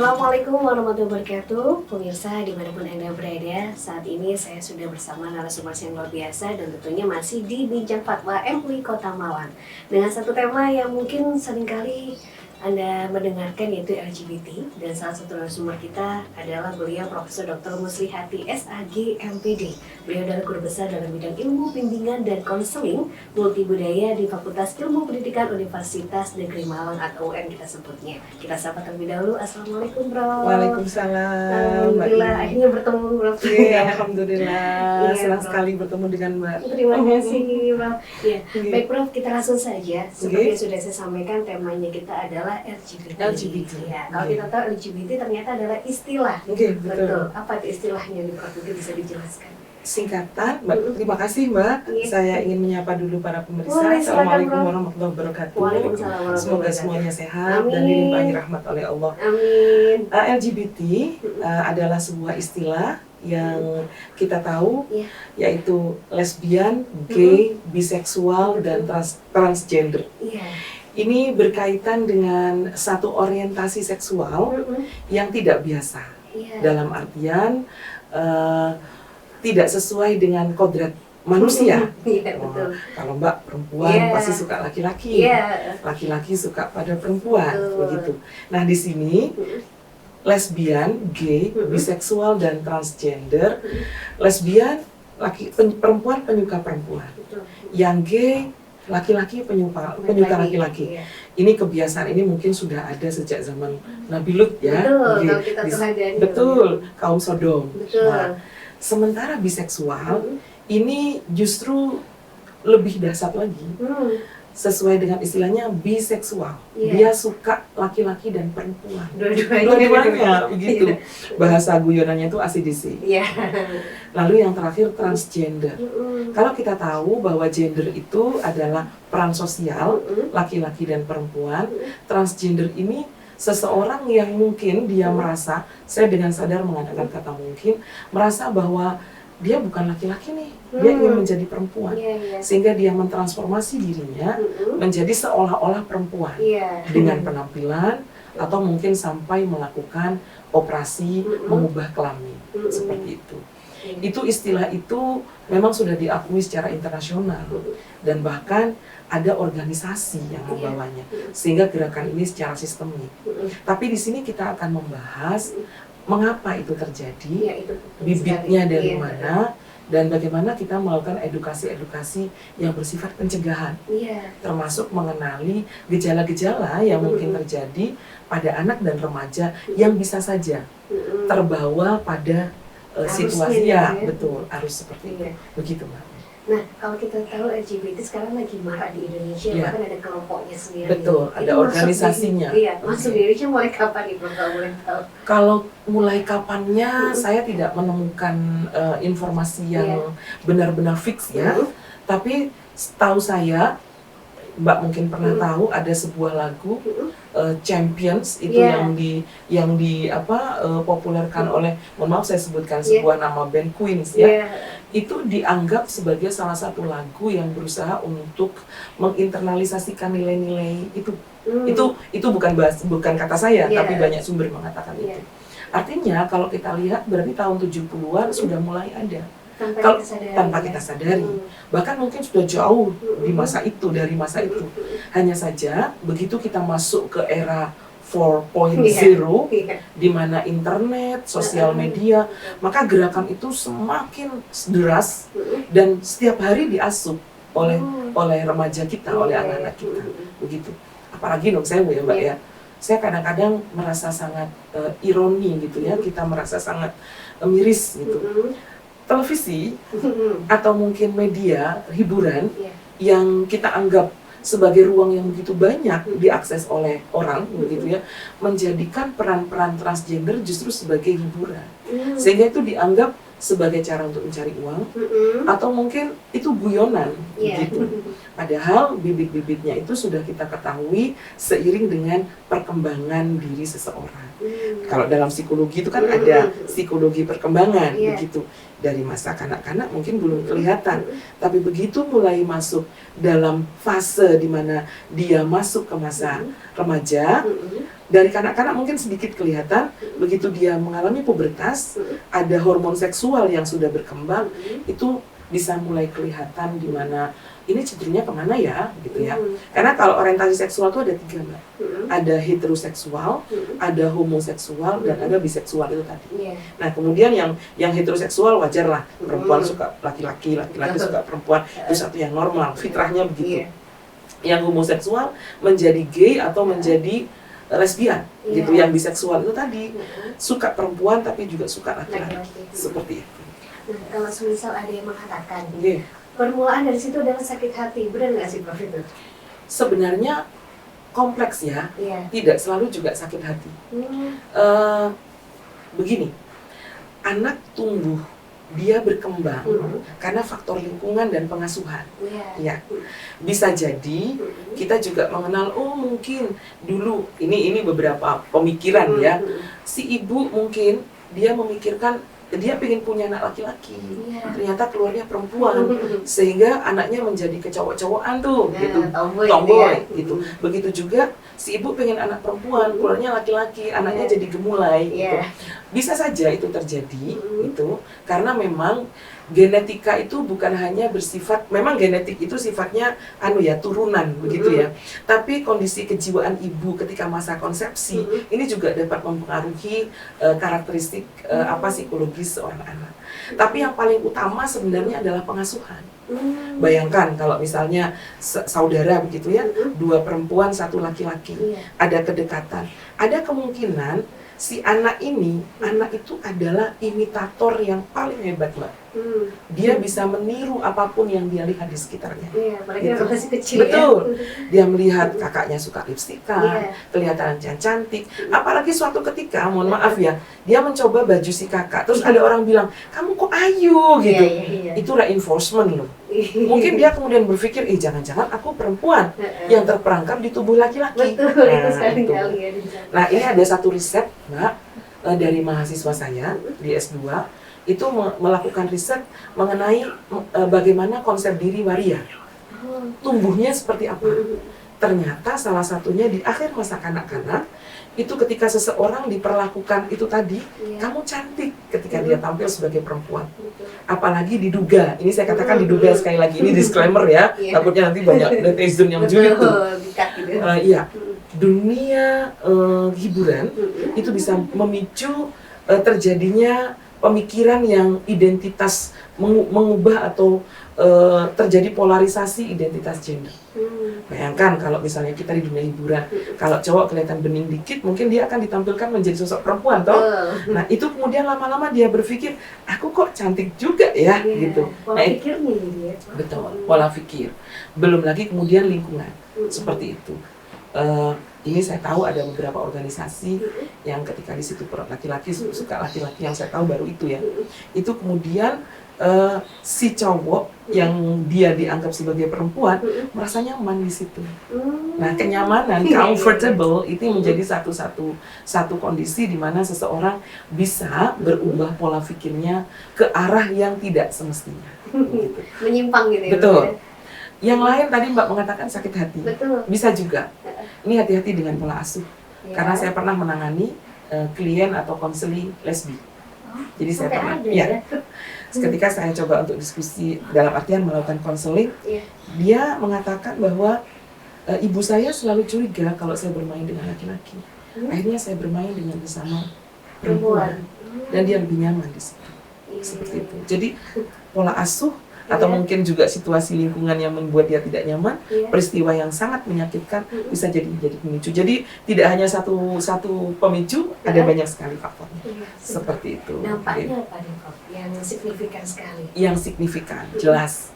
Assalamualaikum warahmatullahi wabarakatuh. Pemirsa dimanapun Anda berada, saat ini saya sudah bersama narasumber yang luar biasa dan tentunya masih di Bincang Fatwa MUI Kota Malang dengan satu tema yang mungkin seringkali Anda mendengarkan, yaitu LGBT, dan salah satu narasumber kita adalah beliau Profesor Dr. Muslihati SAG MPD. Beliau adalah guru besar dalam bidang ilmu bimbingan dan konseling multibudaya di Fakultas Ilmu Pendidikan Universitas Negeri Malang atau UN kita sebutnya. Kita sapa terlebih dahulu. Assalamualaikum, Bro. Waalaikumsalam. Alhamdulillah akhirnya bertemu, Bro. Iya, alhamdulillah. Iya, Senang Bro. sekali bertemu dengan Mbak. Terima kasih, Bro. Ya, Iya. baik, Bro, kita langsung saja. Seperti yang sudah saya sampaikan, temanya kita adalah LGBT. LGBT. Ya, kalau Oke. kita tahu LGBT ternyata adalah istilah. Oke, betul. Apa itu istilahnya nih, Prof? Mungkin bisa dijelaskan. Singkatan, Mbak. Terima kasih, Mbak. Iya. Saya ingin menyapa dulu para pemirsa. Boleh, silakan, Assalamualaikum Bro. warahmatullahi wabarakatuh. Waalaikumsalam warahmatullahi Semoga wabarakatuh. semuanya sehat dan Amin. dilimpahi rahmat oleh Allah. Amin. LGBT adalah sebuah istilah yang kita tahu, Iya. yaitu lesbian, gay, biseksual, dan transgender. Iya. Ini berkaitan dengan satu orientasi seksual yang tidak biasa. Iya. Dalam artian tidak sesuai dengan kodrat manusia. Iya, betul. Kalau Mbak perempuan Iya. pasti suka laki-laki, Iya. laki-laki suka pada perempuan, Betul. begitu. Nah di sini lesbian, gay, biseksual, dan transgender. Lesbian, perempuan penyuka perempuan. Betul. Yang gay, laki-laki penyuka laki-laki. Iya. Ini kebiasaan ini mungkin sudah ada sejak zaman Nabi Lut ya. Betul, Oke. kalau kita teladani. Betul, kaum Sodom. Betul. Nah, sementara biseksual ini justru lebih dahsyat lagi. Sesuai dengan istilahnya biseksual. Iya. Dia suka laki-laki dan perempuan. Dua-duanya. Begitu. Bahasa guyonannya itu ACDC. Iya. Lalu yang terakhir transgender. Kalau kita tahu bahwa gender itu adalah peran sosial, laki-laki dan perempuan, transgender ini seseorang yang mungkin dia merasa, saya dengan sadar mengatakan kata mungkin, merasa bahwa dia bukan laki-laki nih, dia ingin menjadi perempuan. Iya. Sehingga dia mentransformasi dirinya menjadi seolah-olah perempuan Iya. dengan penampilan atau mungkin sampai melakukan operasi mengubah kelamin, seperti itu. Itu istilah itu memang sudah diakui secara internasional dan bahkan ada organisasi yang membawanya sehingga gerakan ini secara sistemik. Tapi di sini kita akan membahas mengapa itu terjadi, Iya, itu bibitnya sekali. dari Iya. mana, dan bagaimana kita melakukan edukasi-edukasi yang bersifat pencegahan, Iya. termasuk mengenali gejala-gejala yang mungkin terjadi pada anak dan remaja yang bisa saja terbawa pada situasi Arusnya, ya, ya. betul, arus seperti itu. Iya. Begitu, Mbak. Nah, kalau kita tahu LGBT sekarang lagi marak di Indonesia, Iya. bahkan ada kelompoknya sendiri. Betul, Itu ada masuk organisasinya. Iya, masuk di Indonesia mulai kapan nih, Bro? Kalau boleh tahu. Kalau mulai kapannya saya tidak menemukan informasi yang benar-benar fix ya. Tapi setahu saya, Mbak mungkin pernah tahu ada sebuah lagu Champions itu Iya. yang populerkan oleh, mohon maaf saya sebutkan sebuah nama band Queens ya. Iya. Itu dianggap sebagai salah satu lagu yang berusaha untuk menginternalisasikan nilai-nilai itu. Itu bukan kata saya, Iya. tapi banyak sumber mengatakan Iya. itu. Artinya kalau kita lihat berarti tahun 70-an sudah mulai ada. Tanpa kita sadari. Tanpa kita sadari. Bahkan mungkin sudah jauh di masa itu, dari masa itu. Hanya saja begitu kita masuk ke era 4.0 Iya. di mana internet, sosial media, maka gerakan itu semakin deras dan setiap hari diasuh oleh remaja kita, oleh anak-anak kita, begitu. Apalagi dong saya ya Mbak ya, saya kadang-kadang merasa sangat ironi gitu ya, kita merasa sangat miris gitu. Televisi atau mungkin media hiburan yang kita anggap sebagai ruang yang begitu banyak diakses oleh orang begitu ya, menjadikan peran-peran transgender justru sebagai hiburan, sehingga itu dianggap sebagai cara untuk mencari uang atau mungkin itu guyonan gitu. Padahal bibit-bibitnya itu sudah kita ketahui seiring dengan perkembangan diri seseorang. Kalau dalam psikologi itu kan ada psikologi perkembangan begitu. Dari masa kanak-kanak mungkin belum kelihatan, tapi begitu mulai masuk dalam fase di mana dia masuk ke masa remaja, Dari kanak-kanak mungkin sedikit kelihatan, begitu dia mengalami pubertas, ada hormon seksual yang sudah berkembang, itu bisa mulai kelihatan di mana ini cenderungnya kemana ya, gitu ya. Karena kalau orientasi seksual itu ada 3, Mbak. Ada heteroseksual, ada homoseksual, dan ada biseksual itu tadi. Nah, kemudian yang heteroseksual wajar lah, perempuan suka laki-laki, laki-laki suka perempuan, itu satu yang normal, fitrahnya begitu. Yang homoseksual menjadi gay atau menjadi lesbian, gitu. Yang biseksual itu tadi suka perempuan tapi juga suka laki-laki, seperti itu. Nah, kalau semisal ada yang mengatakan, permulaan dari situ adalah sakit hati, benar nggak sih Prof itu? Sebenarnya kompleks ya, tidak selalu juga sakit hati. Begini, anak tumbuh, dia berkembang karena faktor lingkungan dan pengasuhan. Ya, bisa jadi kita juga mengenal, oh mungkin dulu ini beberapa pemikiran ya, si ibu mungkin dia memikirkan dia pengen punya anak laki-laki, ternyata keluarnya perempuan, sehingga anaknya menjadi kecowok-cowokan tuh, gitu, tomboy, gitu. Begitu juga si ibu pengen anak perempuan, keluarnya laki-laki, anaknya jadi gemulai, gitu. Bisa saja itu terjadi, itu karena memang genetika itu bukan hanya bersifat, memang genetik itu sifatnya turunan begitu ya. Tapi kondisi kejiwaan ibu ketika masa konsepsi ini juga dapat mempengaruhi karakteristik psikologis seorang anak. Tapi yang paling utama sebenarnya adalah pengasuhan. Bayangkan kalau misalnya saudara begitu ya, 2 perempuan 1 laki-laki, ada kedekatan, ada kemungkinan si anak itu adalah imitator yang paling hebat, Mbak. Dia bisa meniru apapun yang dia lihat di sekitarnya. Apalagi masih kecil. Betul. Dia melihat kakaknya suka lipstikan, kelihatan cantik. Apalagi suatu ketika, mohon maaf ya, dia mencoba baju si kakak, terus ada orang bilang, kamu kok ayu gitu. Itu reinforcement loh. Mungkin dia kemudian berpikir, jangan-jangan aku perempuan yang terperangkap di tubuh laki-laki. Betul, itu sekali-kali ya. Nah, ini ada satu riset, Mbak, dari mahasiswa saya di S2, itu melakukan riset mengenai bagaimana konsep diri waria. Tumbuhnya seperti apa. Ternyata salah satunya di akhir masa kanak-kanak, itu ketika seseorang diperlakukan itu tadi, kamu cantik ketika dia tampil sebagai perempuan. Apalagi diduga, ini saya katakan diduga sekali lagi, ini disclaimer ya, takutnya nanti banyak netizen yang julid tuh. Dunia hiburan itu bisa memicu terjadinya pemikiran yang identitas mengubah atau terjadi polarisasi identitas gender. Bayangkan kalau misalnya kita di dunia hiburan, kalau cowok kelihatan bening dikit, mungkin dia akan ditampilkan menjadi sosok perempuan, toh. Nah, itu kemudian lama-lama dia berpikir, aku kok cantik juga ya, gitu. Pola pikirnya dia. Betul, pola pikir. Belum lagi kemudian lingkungan, seperti itu. Ini saya tahu ada beberapa organisasi yang ketika di situ laki-laki suka laki-laki, yang saya tahu baru itu ya. Itu kemudian si cowok yang dia dianggap sebagai perempuan merasa nyaman di situ. Nah, kenyamanan, comfortable itu menjadi satu kondisi di mana seseorang bisa berubah pola pikirnya ke arah yang tidak semestinya. Gitu. Menyimpang gitu ya. Betul. Yang lain tadi Mbak mengatakan sakit hati. Betul. Bisa juga. Ini hati-hati dengan pola asuh. Karena saya pernah menangani klien atau konseling lesbi. Jadi saya pernah ketika saya coba untuk diskusi dalam artian melakukan konseling, dia mengatakan bahwa ibu saya selalu curiga kalau saya bermain dengan laki-laki. Akhirnya saya bermain dengan bersama perempuan dan dia lebih nyaman di situ. Seperti itu. Jadi pola asuh atau mungkin juga situasi lingkungan yang membuat dia tidak nyaman, peristiwa yang sangat menyakitkan bisa jadi pemicu. Jadi tidak hanya satu pemicu, ada banyak sekali faktornya. Seperti itu. Nampaknya apa nih, Prof? Yang signifikan sekali. Yang signifikan, jelas.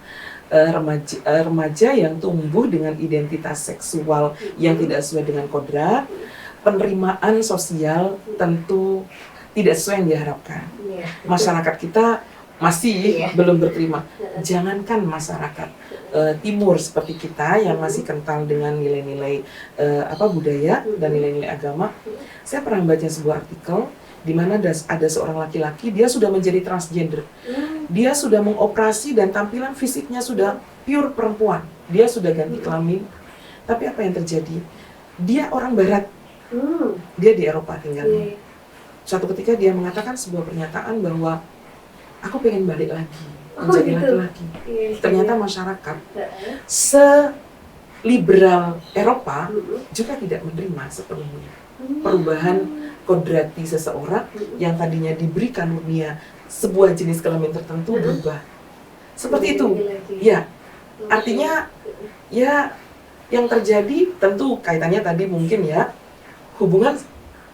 Remaja yang tumbuh dengan identitas seksual yang tidak sesuai dengan kodrat, penerimaan sosial tentu tidak sesuai yang diharapkan. Masyarakat kita masih belum berterima. Jangankan masyarakat timur seperti kita yang masih kental dengan nilai-nilai budaya dan nilai-nilai agama. Saya pernah baca sebuah artikel di mana ada seorang laki-laki, dia sudah menjadi transgender. Dia sudah mengoperasi dan tampilan fisiknya sudah pure perempuan. Dia sudah ganti kelamin. Tapi apa yang terjadi? Dia orang barat, Dia di Eropa tinggalnya. Iya. Suatu ketika dia mengatakan sebuah pernyataan bahwa aku pengen balik lagi Oh, menjadi gitu. laki-laki. Iya. Ternyata masyarakat Heeh. se-liberal Eropa Mm-mm. juga tidak menerima sepenuhnya Hmm. perubahan kodrati seseorang yang tadinya diberikan dunia sebuah jenis kelamin tertentu berubah. Seperti itu. Lagi-lagi. Ya, Oke. artinya ya yang terjadi tentu kaitannya tadi mungkin ya hubungan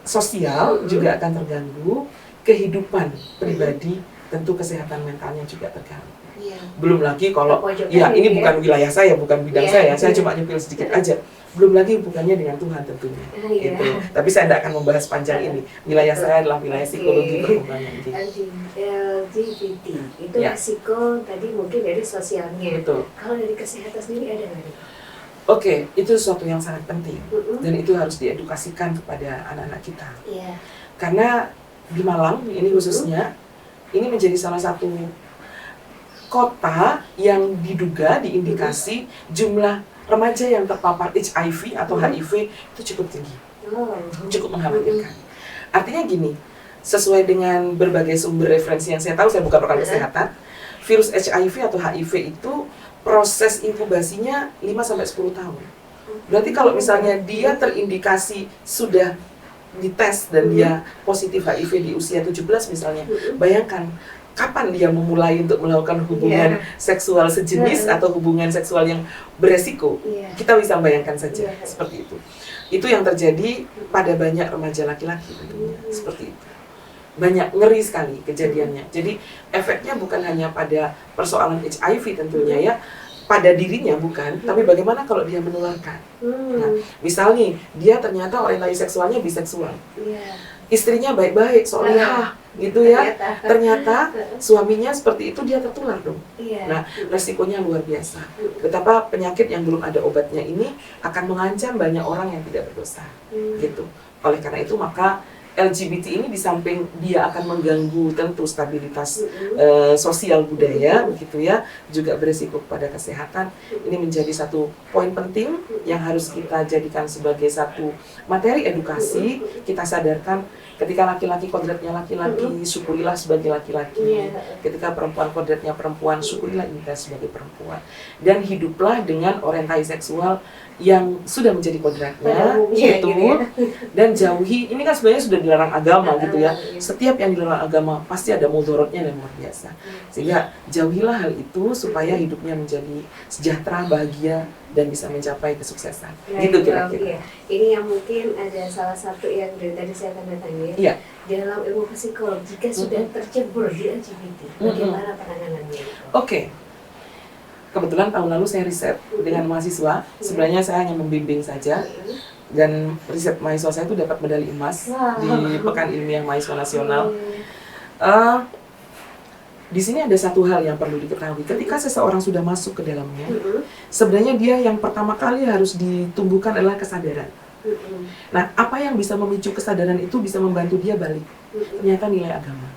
sosial juga akan terganggu, kehidupan pribadi tentu kesehatan mentalnya juga terganggu. Iya. Belum lagi kalau Terpojokan ya ini ya. bukan wilayah saya, bukan bidang Iya, saya iya. cuma nyempil sedikit aja. Belum lagi hubungannya dengan Tuhan tentunya. Iya. Gitu. Tapi saya tidak akan membahas panjang ini. Wilayah Betul. saya adalah wilayah psikologi Oke. perkembangan ini. LGBT itu Ya. resiko tadi mungkin dari sosialnya. Betul. Kalau dari kesehatan sendiri ada nggak nih? Oke, itu sesuatu yang sangat penting Mm-mm. dan itu harus diedukasikan kepada anak-anak kita. Iya. Karena di Malang ini khususnya ini menjadi salah satu kota yang diduga diindikasi jumlah remaja yang terpapar HIV atau HIV itu cukup tinggi, Oh. cukup mengkhawatirkan. Artinya gini, sesuai dengan berbagai sumber referensi yang saya tahu, saya bukan pakar kesehatan, virus HIV atau HIV itu proses inkubasinya 5-10 tahun. Berarti kalau misalnya dia terindikasi sudah dites dan dia positif HIV di usia 17 misalnya, bayangkan kapan dia memulai untuk melakukan hubungan seksual sejenis atau hubungan seksual yang beresiko. Iya. Kita bisa bayangkan saja Iya. seperti itu. Itu yang terjadi pada banyak remaja laki-laki tentunya, seperti itu. Banyak, ngeri sekali kejadiannya. Jadi efeknya bukan hanya pada persoalan HIV tentunya ya, pada dirinya bukan, tapi bagaimana kalau dia menularkan. Nah, misalnya dia ternyata orientasi seksualnya biseksual. Iya. Istrinya baik-baik, solehah, gitu ya. Ternyata suaminya seperti itu, dia tertular dong. Iya. Nah, resikonya luar biasa. Betapa penyakit yang belum ada obatnya ini akan mengancam banyak orang yang tidak berdosa, gitu. Oleh karena itu maka LGBT ini di samping dia akan mengganggu tentu stabilitas sosial budaya, begitu ya, juga beresiko kepada kesehatan. Ini menjadi satu poin penting yang harus kita jadikan sebagai satu materi edukasi. Kita sadarkan ketika laki-laki kodratnya laki-laki, syukurilah sebagai laki-laki. Ketika perempuan kodratnya perempuan, syukurilah kita sebagai perempuan. Dan hiduplah dengan orientasi seksual yang sudah menjadi kodratnya, Gitu ya. dan jauhi, ini kan sebenarnya sudah dilarang agama gitu ya. Setiap yang dilarang agama pasti ada mudorotnya dan luar biasa. Sehingga jauhilah hal itu supaya hidupnya menjadi sejahtera, bahagia, dan bisa mencapai kesuksesan. Gitu kira-kira. Iya. Ini yang mungkin ada salah satu yang dari tadi saya tanda tanya. Iya. Dalam ilmu psikologi, jika sudah tercebur di LGBT, bagaimana penanganannya? Oke. Kebetulan tahun lalu saya riset dengan mahasiswa. Sebenarnya saya hanya membimbing saja. Dan riset mahasiswa saya itu dapat medali emas di Pekan Ilmiah Mahasiswa Nasional. Di sini ada satu hal yang perlu diketahui. Ketika seseorang sudah masuk ke dalamnya, sebenarnya dia yang pertama kali harus ditumbuhkan adalah kesadaran. Nah, apa yang bisa memicu kesadaran itu bisa membantu dia balik. Ternyata nilai agama,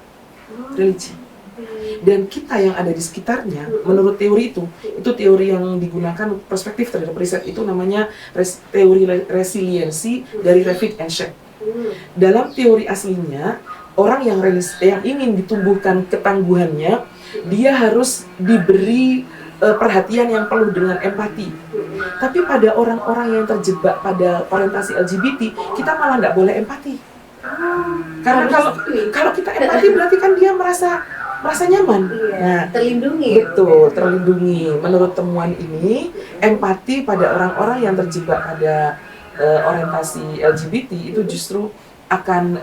religi. Dan kita yang ada di sekitarnya, menurut teori itu teori yang digunakan perspektif terhadap riset itu namanya teori resiliensi dari Refik and Shep. Dalam teori aslinya, orang yang ingin ditumbuhkan ketangguhannya, dia harus diberi perhatian yang penuh dengan empati. Tapi pada orang-orang yang terjebak pada orientasi LGBT, kita malah nggak boleh empati. Karena kalau kita empati berarti kan dia merasa nyaman. Nah, terlindungi. Betul, terlindungi. Menurut temuan ini, empati pada orang-orang yang terjebak pada orientasi LGBT itu justru akan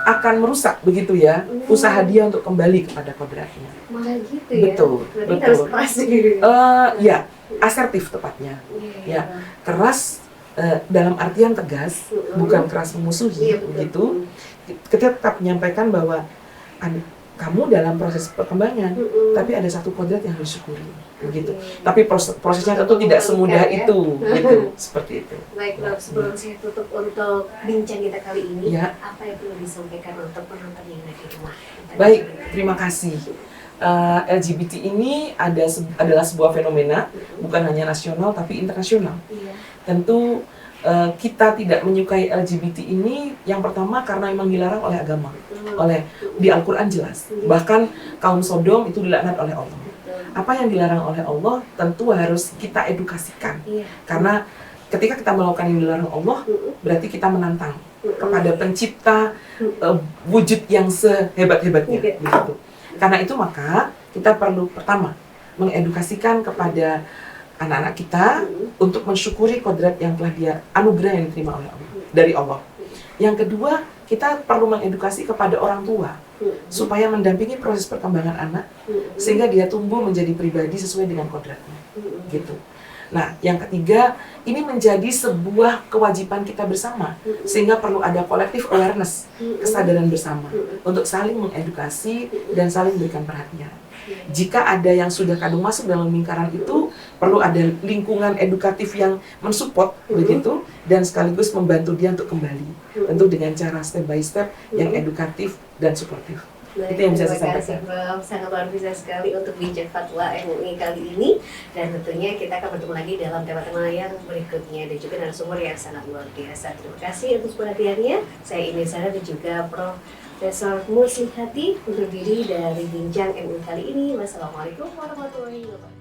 akan merusak begitu ya usaha dia untuk kembali kepada kodratnya. Malah gitu ya. Betul, Berarti betul. harus keras gitu. Ya, asertif tepatnya. Ya, keras dalam artian tegas, bukan keras memusuhi, begitu. Kita tetap menyampaikan bahwa kamu dalam proses perkembangan, tapi ada satu kodrat yang harus disyukuri, begitu. Tapi prosesnya tentu tidak semudah itu, gitu, seperti itu. Baik dok, sebelum saya tutup untuk bincang kita kali ini, Ya. apa yang perlu disampaikan untuk penonton yang ada di rumah? Baik, terima kasih. LGBT ini adalah sebuah fenomena, bukan hanya nasional tapi internasional. Iya. Tentu kita tidak menyukai LGBT ini yang pertama karena memang dilarang oleh agama, oleh di Al-Quran jelas. Bahkan kaum Sodom itu dilaknat oleh Allah. Apa yang dilarang oleh Allah tentu harus kita edukasikan. Karena ketika kita melakukan yang dilarang Allah, berarti kita menantang kepada pencipta wujud yang sehebat-hebatnya. Begitu. Karena itu maka kita perlu pertama mengedukasikan kepada anak-anak kita untuk mensyukuri kodrat yang telah dia anugerah yang diterima oleh Allah, dari Allah. Yang kedua, kita perlu mengedukasi kepada orang tua supaya mendampingi proses perkembangan anak sehingga dia tumbuh menjadi pribadi sesuai dengan kodratnya. Gitu. Nah, yang ketiga, ini menjadi sebuah kewajiban kita bersama sehingga perlu ada collective awareness, kesadaran bersama untuk saling mengedukasi dan saling berikan perhatian. Jika ada yang sudah kadung masuk dalam lingkaran itu, perlu ada lingkungan edukatif yang mensupport begitu dan sekaligus membantu dia untuk kembali. Tentu dengan cara step by step yang edukatif dan suportif. Baik, itu yang bisa saya terima kasih, sampaikan. Prof. Sangat luar biasa sekali untuk Bincang Fatwa MUI kali ini. Dan tentunya kita akan bertemu lagi dalam tema-tema yang berikutnya dan juga narasumber yang sangat luar biasa. Terima kasih atas perhatiannya. Saya Ines Sarah dan juga Profesor Muslihati undur diri dari Bincang MUI kali ini. Wassalamualaikum warahmatullahi wabarakatuh.